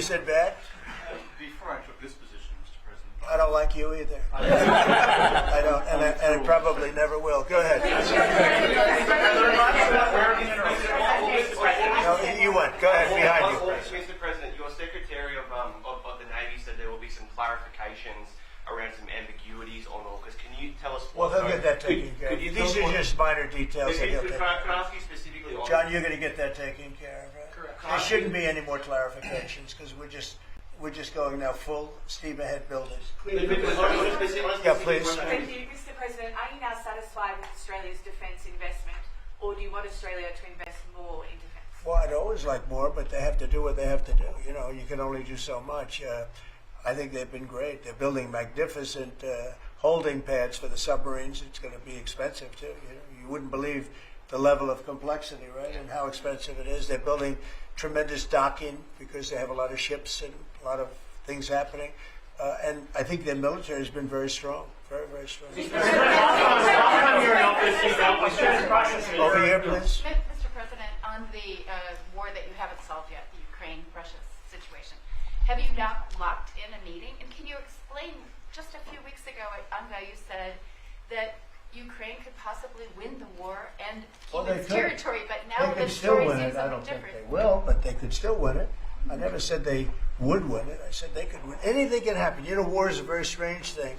said bad? Before I took this position, Mr. President. I don't like you either. I don't, and I probably never will. Go ahead. No, you went. Go ahead, behind you. Mr. President, your Secretary of the Navy said there will be some clarifications around some ambiguities on AUKUS. Can you tell us Well, what? he'll get that taken care of. These are just minor details that he'll Can take. I ask you specifically on... John, you're going to get that taken care of, right? Correct. There shouldn't be any more clarifications because we're just going now full steam ahead building. Yeah, please. Thank you, Mr. President. Are you now satisfied with Australia's defence investment, or do you want Australia to invest more in defence? Well, I'd always like more, but they have to do what they have to do. You know, you can only do so much. I think they've been great. They're building magnificent holding pads for the submarines. It's going to be expensive too. You wouldn't believe the level of complexity, right, and how expensive it is. They're building tremendous docking because they have a lot of ships and a lot of things happening. And I think their military has been very strong, very, very strong. Over here, please. Mr. President, on the war that you haven't solved yet, the Ukraine-Russia situation, have you now locked in a meeting? And can you explain, just a few weeks ago at UNGA, you said that Ukraine could possibly win the war and keep its territory, but now the story seems something different. They will, but they could still win it. I never said they would win it. I said they could win. Anything can happen. You know, war is a very strange thing.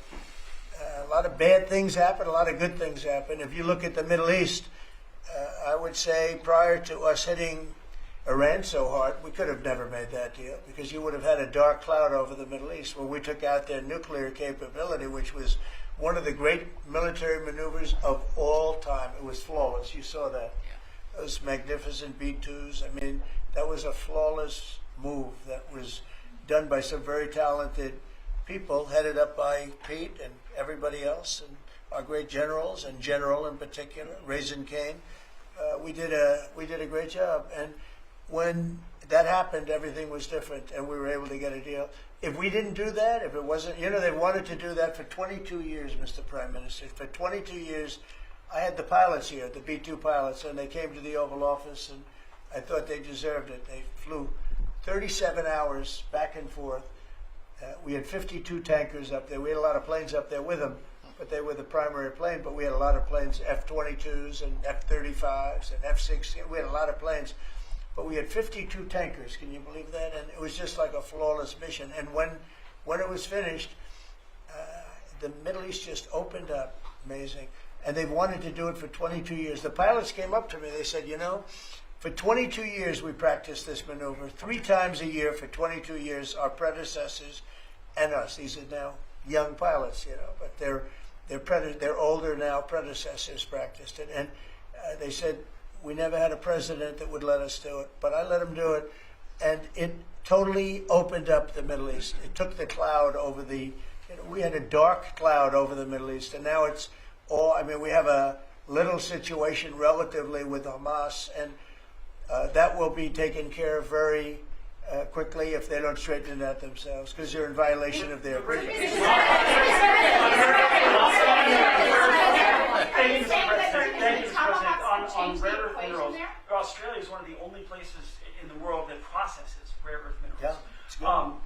A lot of bad things happen, a lot of good things happen. If you look at the Middle East, I would say prior to us hitting Iran so hard, we could have never made that deal because you would have had a dark cloud over the Middle East when we took out their nuclear capability, which was one of the great military maneuvers of all time. It was flawless. You saw that. Yeah. Those magnificent B-2s. I mean, that was a flawless move that was done by some very talented people, headed up by Pete and everybody else, and our great generals, and General in particular, Raisin Kane. We did a great job. And when that happened, everything was different, and we were able to get a deal. If we didn't do that, if it wasn't, you know, they wanted to do that for 22 years, Mr. Prime Minister. For 22 years, I had the pilots here, the B-2 pilots, and they came to the Oval Office, and I thought they deserved it. They flew 37 hours back and forth. We had 52 tankers up there. We had a lot of planes up there with them, but they were the primary plane. But we had a lot of planes, F-22s and F-35s and F-16. We had a lot of planes. But we had 52 tankers. Can you believe that? And it was just like a flawless mission. And when it was finished, the Middle East just opened up. Amazing. And they've wanted to do it for 22 years. The pilots came up to me. They said, you know, for 22 years we practiced this maneuver. 3 times a year for 22 years, our predecessors and us. These are now young pilots, you know, but they're older now. Predecessors practiced it. And they said, we never had a president that would let us do it, but I let him do it, and it totally opened up the Middle East. It took the cloud over the, you know, we had a dark cloud over the Middle East, and now it's all, I mean, we have a little situation relatively with Hamas, and that will be taken care of very quickly if they don't straighten it out themselves, because they're in violation of their agreement. On rare earth minerals, Australia is one of the only places in the world that processes rare earth minerals. Yeah,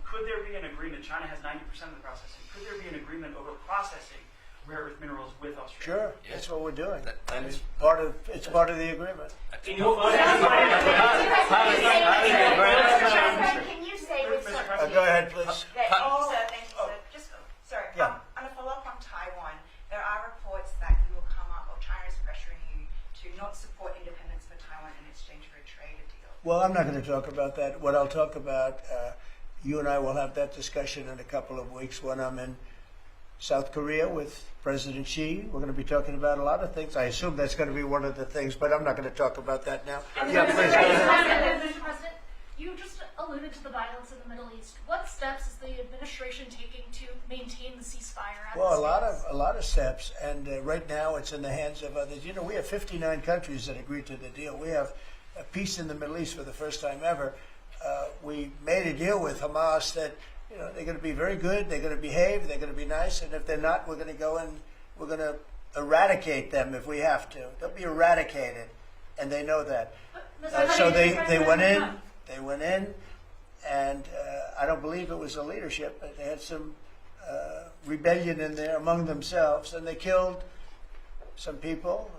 could there be an agreement? China has 90% of the processing. Could there be an agreement over processing rare earth minerals with Australia? Sure, that's what we're doing. It's part of the agreement. Can you say with certainty? Go ahead, please. Thank you, sir. Just, sorry, Yeah. on a follow-up on Taiwan, there are reports that you will come up, or China is pressuring you to not support independence for Taiwan in exchange for a trade deal. Well, I'm not going to talk about that. What I'll talk about, you and I will have that discussion in a couple of weeks when I'm in South Korea with President Xi. We're going to be talking about a lot of things. I assume that's going to be one of the things, but I'm not going to talk about that now. Yeah, please. Mr. President, you just alluded to the violence in the Middle East. What steps is the administration taking to maintain the ceasefire? Well, a lot of steps, and right now it's in the hands of others. You know, we have 59 countries that agreed to the deal. We have a peace in the Middle East for the first time ever. We made a deal with Hamas that, you know, they're going to be very good, they're going to behave, they're going to be nice, and if they're not, we're going to go and we're going to eradicate them if we have to. They'll be eradicated, and they know that. So they went in, and I don't believe it was the leadership, but they had some rebellion in there among themselves, and they killed some people,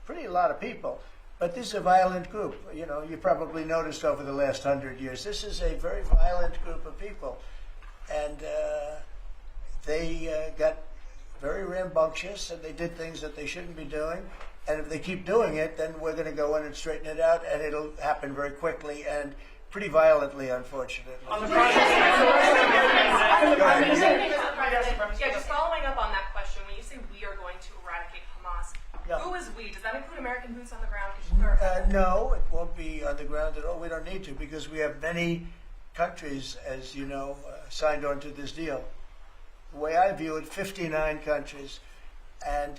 a lot of people. But this is a violent group. You probably noticed over the last 100 years, this is a very violent group of people. And they got very rambunctious, and they did things that they shouldn't be doing. And if they keep doing it, then we're going to go in and straighten it out, and it'll happen very quickly and pretty violently, unfortunately. On the process. Yeah, just following up on that question, when you say we are going to eradicate Hamas, Yeah. who is we? Does that include American boots on the ground? No, it won't be on the ground at all. We don't need to, because we have many countries, as you know, signed on to this deal. The way I view it, 59 countries, and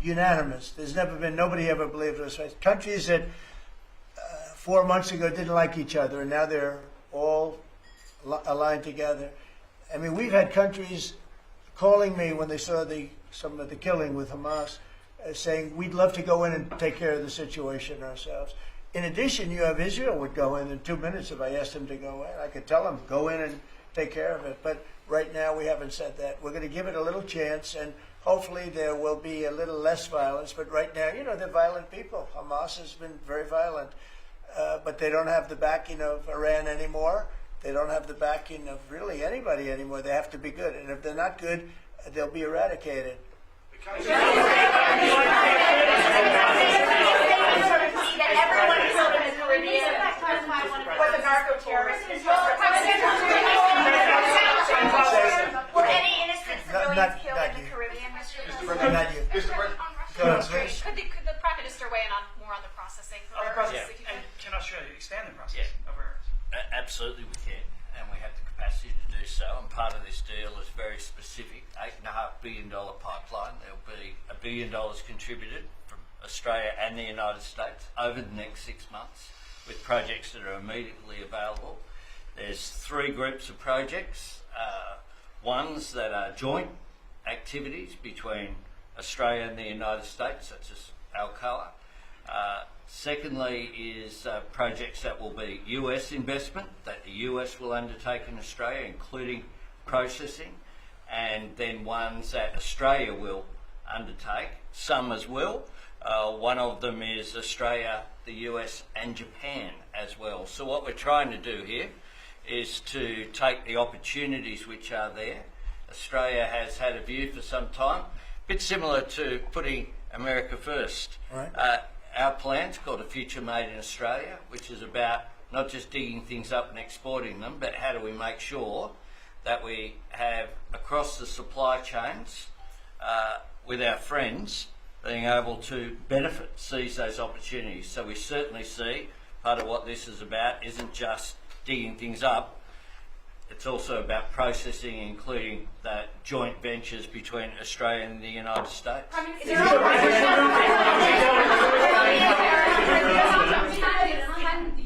unanimous. There's never been, nobody ever believed us. Countries that 4 months ago didn't like each other, and now they're all aligned together. I mean, we've had countries calling me when they saw some of the killing with Hamas, saying, we'd love to go in and take care of the situation ourselves. In addition, you have Israel would go in 2 minutes if I asked them to go in. I could tell them, go in and take care of it. But right now, we haven't said that. We're going to give it a little chance, and hopefully there will be a little less violence. But right now, they're violent people. Hamas has been very violent. But they don't have the backing of Iran anymore. They don't have the backing of really anybody anymore. They have to be good. And if they're not good, they'll be eradicated. Everyone killed in the Caribbean was a narco-terrorist. Were any innocent civilians killed in the Caribbean, Mr. President? Not you. Mr. President, Go ahead, please. Could the Prime Minister weigh in more on the processing? On the process. Or- And can Australia expand the process of rare earths? Absolutely we can, and we have the capacity to do so, and part of this deal is very specific, $8.5 billion pipeline. There'll be $1 billion contributed from Australia and the United States over the next 6 months with projects that are immediately available. There's 3 groups of projects, ones that are joint activities between Australia and the United States, such as Alcoa. Secondly is projects that will be US investment, that the US will undertake in Australia, including processing, and then ones that Australia will undertake, some as well. One of them is Australia, the US and Japan as well. So what we're trying to do here is to take the opportunities which are there. Australia has had a view for some time, a bit similar to putting America first. Right. Our plan's called A Future Made in Australia, which is about not just digging things up and exporting them, but how do we make sure that we have across the supply chains with our friends being able to benefit, seize those opportunities. So we certainly see part of what this is about isn't just digging things up, it's also about processing, including the joint ventures between Australia and the United States. Can the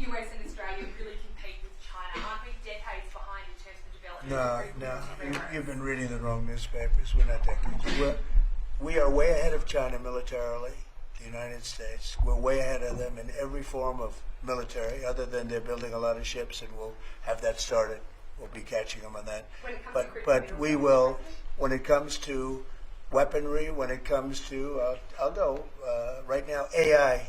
US and Australia really compete with China? Aren't we decades behind in terms of development? No. You've been reading the wrong newspapers. We're not decades. We are way ahead of China militarily, the United States. We're way ahead of them in every form of military, other than they're building a lot of ships, and we'll have that started. We'll be catching them on that. But we will, when it comes to weaponry, when it comes to, I'll go right now, AI.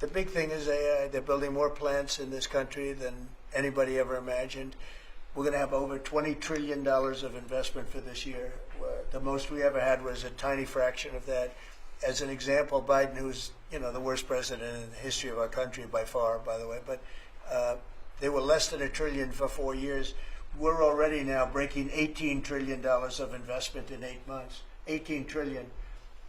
The big thing is AI. They're building more plants in this country than anybody ever imagined. We're going to have over $20 trillion of investment for this year. The most we ever had was a tiny fraction of that. As an example, Biden, who's the worst president in the history of our country by far, by the way, but they were less than $1 trillion for 4 years. We're already now breaking $18 trillion of investment in 8 months. 18 trillion.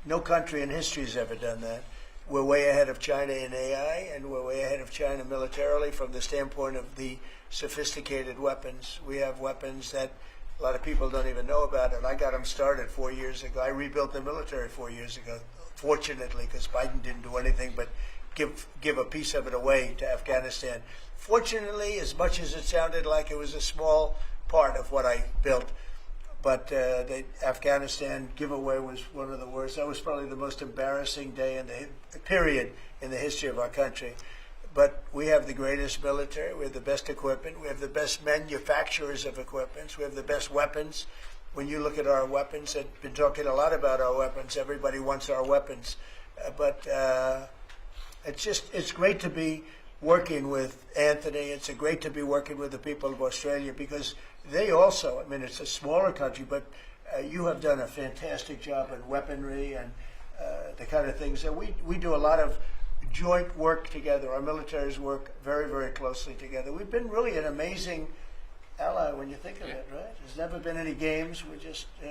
No country in history has ever done that. We're way ahead of China in AI, and we're way ahead of China militarily from the standpoint of the sophisticated weapons. We have weapons that a lot of people don't even know about it. I got them started 4 years ago. I rebuilt the military 4 years ago, fortunately, because Biden didn't do anything but give a piece of it away to Afghanistan. Fortunately, as much as it sounded like it was a small part of what I built, but the Afghanistan giveaway was one of the worst. That was probably the most embarrassing day in the period in the history of our country. but we have the greatest military, we have the best equipment, we have the best manufacturers of equipment, we have the best weapons. When you look at our weapons, I've been talking a lot about our weapons. Everybody wants our weapons. But it's great to be working with Anthony. It's great to be working with the people of Australia because they also, I mean, it's a smaller country, but you have done a fantastic job in weaponry and the kind of things that we do a lot of joint work together. Our militaries work very, very closely together. We've been really an amazing ally when you think of it, right? There's never been any games.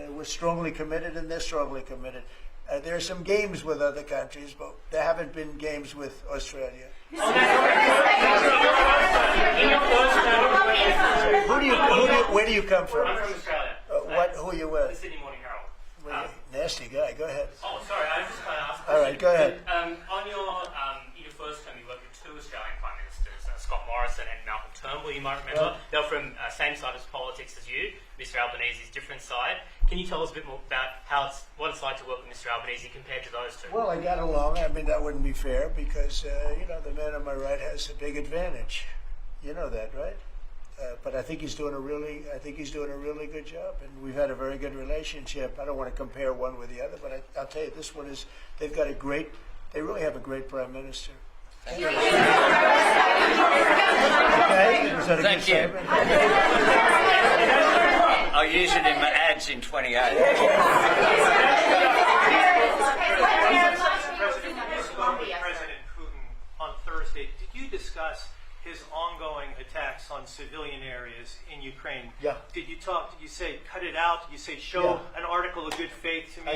We're strongly committed, and they're strongly committed. There are some games with other countries, but there haven't been games with Australia. Where do you come from? I'm from Australia. Who are you The with? Sydney Morning Herald. Nasty guy. Go ahead. Oh, sorry, I just kind of asked. All right, go ahead. On your first term, you worked with two Australian Prime Ministers, Scott Morrison and Malcolm Turnbull. You might remember they were from same side of politics as you. Mr. Albanese's different side. Can you tell us a bit more about what it's like to work with Mr. Albanese compared to those two? Well, I got along. I mean, that wouldn't be fair because the man on my right has a big advantage. You know that, right? But I think he's doing a really good job, and we've had a very good relationship. I don't want to compare one with the other, but I'll tell you, this one is. They really have a great prime minister. Okay, is that a good Thank you. statement? I'll use it in my ads in 28. President Putin on Thursday, did you discuss his ongoing attacks on civilian areas in Ukraine? Yeah. Did you say cut it out? Did you say show an article of good faith to me?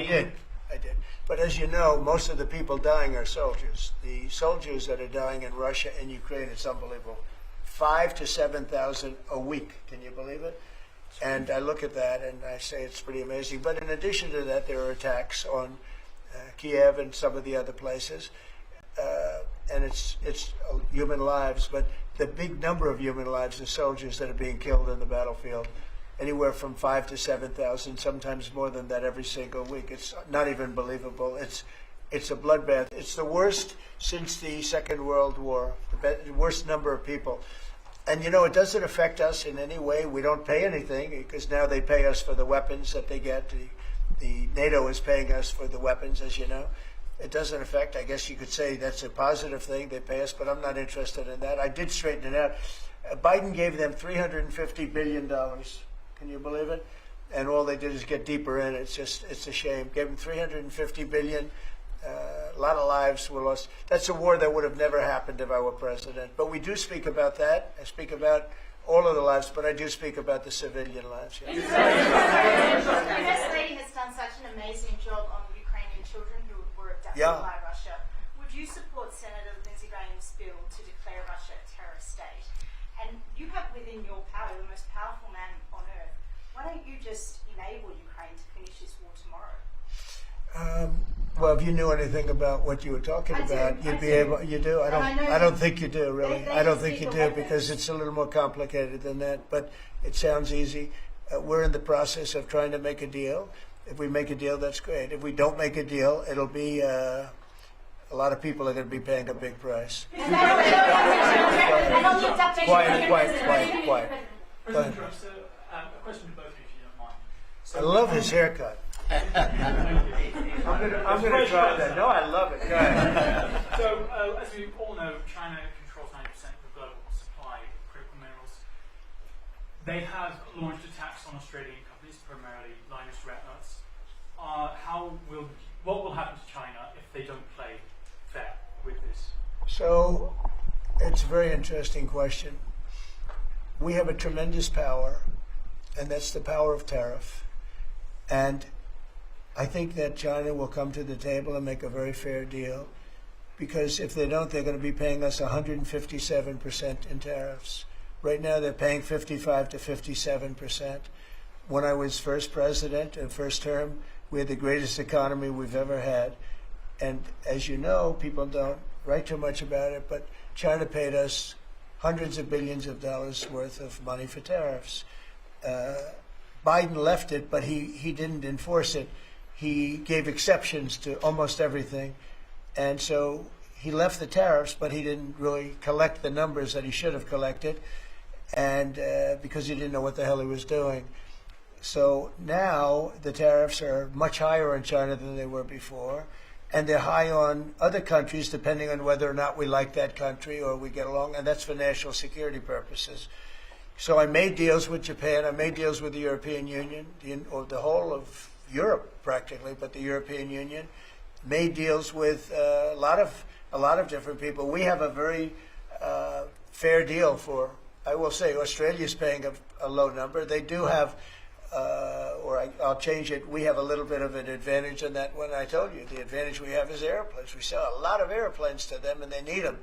I did. But as you know, most of the people dying are soldiers. The soldiers that are dying in Russia and Ukraine, it's unbelievable. 5,000 to 7,000 a week. Can you believe it? And I look at that and I say it's pretty amazing. But in addition to that, there are attacks on Kiev and some of the other places. And it's human lives. But the big number of human lives is soldiers that are being killed in the battlefield. Anywhere from 5,000 to 7,000, sometimes more than that every single week. It's not even believable. It's a bloodbath. It's the worst since the Second World War, the worst number of people. And it doesn't affect us in any way. We don't pay anything because now they pay us for the weapons that they get. The NATO is paying us for the weapons, as you know. It doesn't affect. I guess you could say that's a positive thing. They pay us, but I'm not interested in that. I did straighten it out. Biden gave them $350 billion. Can you believe it? And all they did is get deeper in. It's a shame. Gave them $350 billion. A lot of lives were lost. That's a war that would have never happened if I were president. But we do speak about that. I speak about all of the lives, but I do speak about the civilian lives. Yeah. The First Lady has done such an amazing job on Ukrainian children who were abducted by Russia. Would you support Senator Lindsey Graham's bill to declare Russia a terrorist state? And you have within your power the most powerful man on earth. Why don't you just enable Ukraine to finish this war tomorrow? Well, if you knew anything about what you were talking about, you'd be able. You do. I don't think you do, really. I don't think you do because it's a little more complicated than that. But it sounds easy. We're in the process of trying to make a deal. If we make a deal, that's great. If we don't make a deal, it'll be a lot of people are going to be paying a big price. Quiet. Go ahead. A question to both of you, if you don't mind. I love his haircut. I'm going to try that. No, I love it. Go ahead. So, as we all know, China controls 90% of the global supply of critical minerals. They have launched attacks on Australian companies, primarily Lynas Rare Earths. What will happen to China if they don't play fair with this? So, it's a very interesting question. We have a tremendous power, and that's the power of tariff. And I think that China will come to the table and make a very fair deal, because if they don't, they're going to be paying us 157% in tariffs. Right now, they're paying 55 to 57%. When I was first president and first term, we had the greatest economy we've ever had. And as you know, people don't write too much about it, but China paid us hundreds of billions of dollars worth of money for tariffs. Biden left it, but he didn't enforce it. He gave exceptions to almost everything. And so he left the tariffs, but he didn't really collect the numbers that he should have collected, and because he didn't know what the hell he was doing. So now the tariffs are much higher in China than they were before, and they're high on other countries depending on whether or not we like that country or we get along, and that's for national security purposes. So I made deals with Japan, I made deals with the European Union, or the whole of Europe practically, but the European Union, made deals with a lot of different people. We have a very fair deal for, I will say, Australia's paying a low number. They do have, I'll change it, we have a little bit of an advantage in that one. I told you, the advantage we have is airplanes. We sell a lot of airplanes to them, and they need them.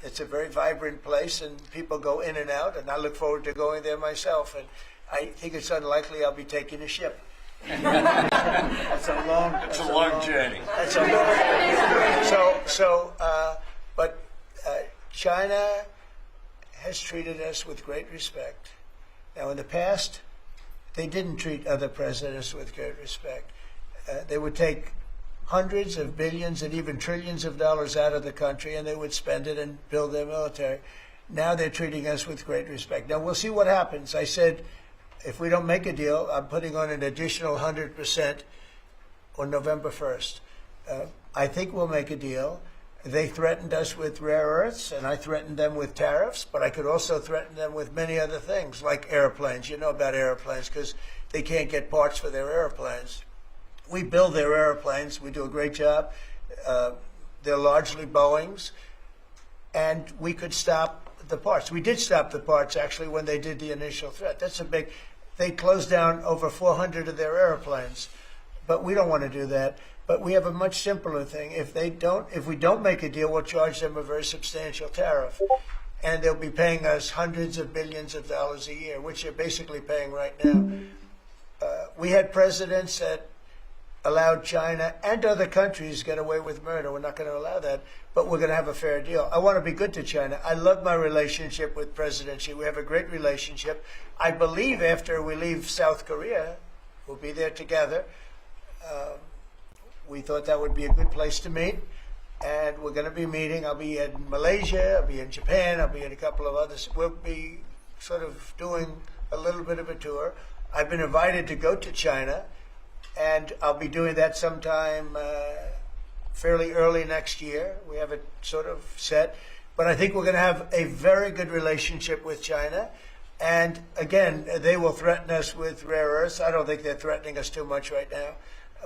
It's a very vibrant place, and people go in and out, and I look forward to going there myself. And I think it's unlikely I'll be taking a ship. That's a long journey. That's a long. But China has treated us with great respect. Now, in the past, they didn't treat other presidents with great respect. They would take hundreds of billions and even trillions of dollars out of the country, and they would spend it and build their military. Now they're treating us with great respect. Now, we'll see what happens. I said, if we don't make a deal, I'm putting on an additional 100% on November 1st. I think we'll make a deal. They threatened us with rare earths, and I threatened them with tariffs, but I could also threaten them with many other things, like airplanes. You know about airplanes, because they can't get parts for their airplanes. We build their airplanes. We do a great job. They're largely Boeings, and we could stop the parts. We did stop the parts, actually, when they did the initial threat. That's a big... They closed down over 400 of their airplanes, but we don't want to do that. But we have a much simpler thing. If we don't make a deal, we'll charge them a very substantial tariff, and they'll be paying us hundreds of billions of dollars a year, which they're basically paying right now. We had presidents that allowed China and other countries get away with murder. We're not going to allow that, but we're going to have a fair deal. I want to be good to China. I love my relationship with President Xi. We have a great relationship. I believe after we leave South Korea, we'll be there together. We thought that would be a good place to meet, and we're going to be meeting. I'll be in Malaysia, I'll be in Japan, I'll be in a couple of others. We'll be sort of doing a little bit of a tour. I've been invited to go to China, and I'll be doing that sometime fairly early next year. We have it sort of set. But I think we're going to have a very good relationship with China. And again, they will threaten us with rare earths. I don't think they're threatening us too much right now.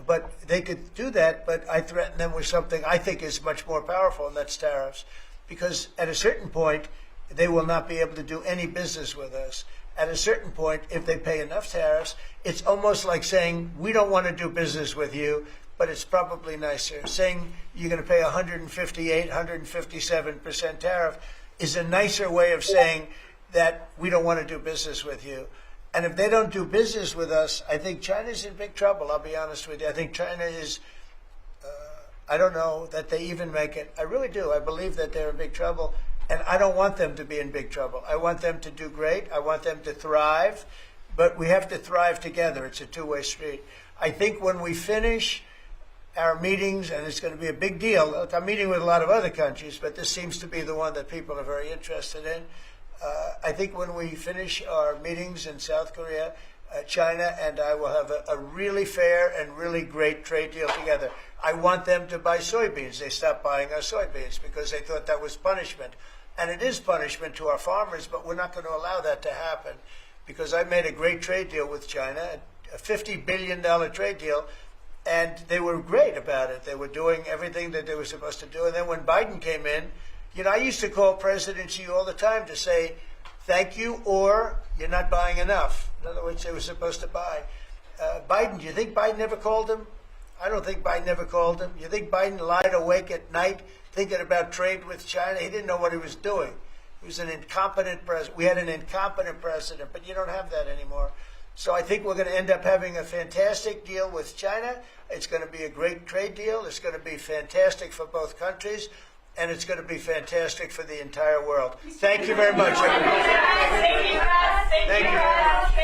But they could do that, but I threaten them with something I think is much more powerful, and that's tariffs. Because at a certain point, they will not be able to do any business with us. At a certain point, if they pay enough tariffs, it's almost like saying, we don't want to do business with you, but it's probably nicer. Saying you're going to pay 158, 157% tariff is a nicer way of saying that we don't want to do business with you. And if they don't do business with us, I think China's in big trouble, I'll be honest with you. I think China is, I don't know that they even make it. I really do. I believe that they're in big trouble. And I don't want them to be in big trouble. I want them to do great. I want them to thrive. But we have to thrive together. It's a two-way street. I think when we finish our meetings, and it's going to be a big deal. I'm meeting with a lot of other countries, but this seems to be the one that people are very interested in. I think when we finish our meetings in South Korea, China and I will have a really fair and really great trade deal together. I want them to buy soybeans. They stopped buying our soybeans because they thought that was punishment. And it is punishment to our farmers, but we're not going to allow that to happen because I made a great trade deal with China, a $50 billion trade deal, and they were great about it. They were doing everything that they were supposed to do. And then when Biden came in, you know, I used to call President Xi all the time to say, thank you, or you're not buying enough. In other words, they were supposed to buy. Biden, do you think Biden ever called him? I don't think Biden ever called him. You think Biden lied awake at night thinking about trade with China? He didn't know what he was doing. He was an incompetent president. We had an incompetent president, but you don't have that anymore. So I think we're going to end up having a fantastic deal with China. It's going to be a great trade deal. It's going to be fantastic for both countries. And it's going to be fantastic for the entire world. Thank you very much, everybody. Thank you very much.